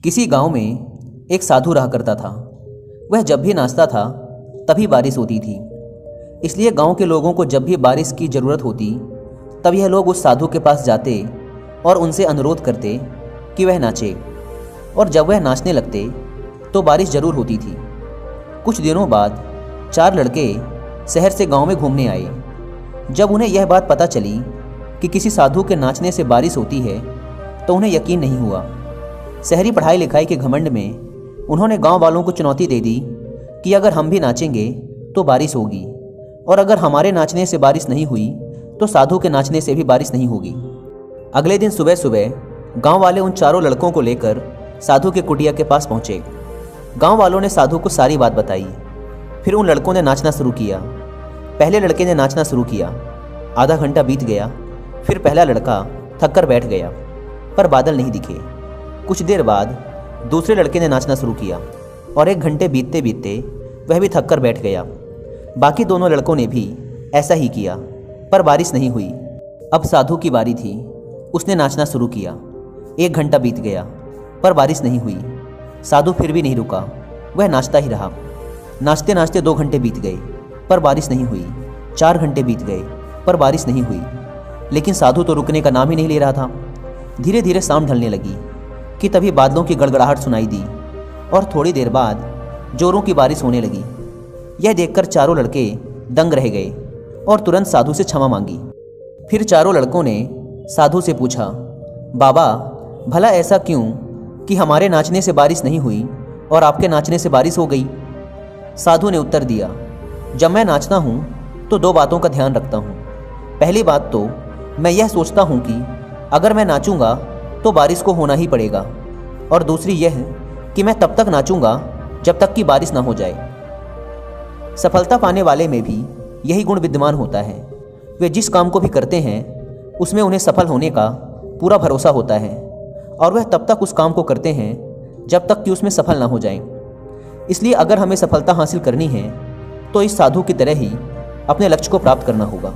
किसी गांव में एक साधु रहा करता था। वह जब भी नाचता था तभी बारिश होती थी। इसलिए गांव के लोगों को जब भी बारिश की ज़रूरत होती तब यह लोग उस साधु के पास जाते और उनसे अनुरोध करते कि वह नाचे, और जब वह नाचने लगते तो बारिश ज़रूर होती थी। कुछ दिनों बाद 4 लड़के शहर से गांव में घूमने आए। जब उन्हें यह बात पता चली कि किसी साधु के नाचने से बारिश होती है तो उन्हें यकीन नहीं हुआ। शहरी पढ़ाई लिखाई के घमंड में उन्होंने गांव वालों को चुनौती दे दी कि अगर हम भी नाचेंगे तो बारिश होगी, और अगर हमारे नाचने से बारिश नहीं हुई तो साधु के नाचने से भी बारिश नहीं होगी। अगले दिन सुबह सुबह गांव वाले उन चारों लड़कों को लेकर साधु के कुटिया के पास पहुंचे। गांव वालों ने साधु को सारी बात बताई। फिर उन लड़कों ने नाचना शुरू किया। पहले लड़के ने नाचना शुरू किया। आधा घंटा बीत गया। फिर पहला लड़का थक कर बैठ गया, पर बादल नहीं दिखे। कुछ देर बाद दूसरे लड़के ने नाचना शुरू किया और 1 घंटे बीतते बीतते वह भी थक कर बैठ गया। बाकी दोनों लड़कों ने भी ऐसा ही किया, पर बारिश नहीं हुई। अब साधु की बारी थी। उसने नाचना शुरू किया। 1 घंटा बीत गया, पर बारिश नहीं हुई। साधु फिर भी नहीं रुका, वह नाचता ही रहा। नाचते नाचते 2 घंटे बीत गए, पर बारिश नहीं हुई। 4 घंटे बीत गए, पर बारिश नहीं हुई। लेकिन साधु तो रुकने का नाम ही नहीं ले रहा था। धीरे धीरे शाम ढलने लगी कि तभी बादलों की गड़गड़ाहट सुनाई दी और थोड़ी देर बाद जोरों की बारिश होने लगी। यह देखकर चारों लड़के दंग रह गए और तुरंत साधु से क्षमा मांगी। फिर चारों लड़कों ने साधु से पूछा, बाबा, भला ऐसा क्यों कि हमारे नाचने से बारिश नहीं हुई और आपके नाचने से बारिश हो गई? साधु ने उत्तर दिया, जब मैं नाचता हूँ तो 2 बातों का ध्यान रखता हूँ। पहली बात तो मैं यह सोचता हूँ कि अगर मैं नाचूंगा तो बारिश को होना ही पड़ेगा, और दूसरी यह कि मैं तब तक नाचूंगा जब तक कि बारिश ना हो जाए। सफलता पाने वाले में भी यही गुण विद्यमान होता है। वे जिस काम को भी करते हैं उसमें उन्हें सफल होने का पूरा भरोसा होता है, और वह तब तक उस काम को करते हैं जब तक कि उसमें सफल ना हो जाएं। इसलिए अगर हमें सफलता हासिल करनी है तो इस साधु की तरह ही अपने लक्ष्य को प्राप्त करना होगा।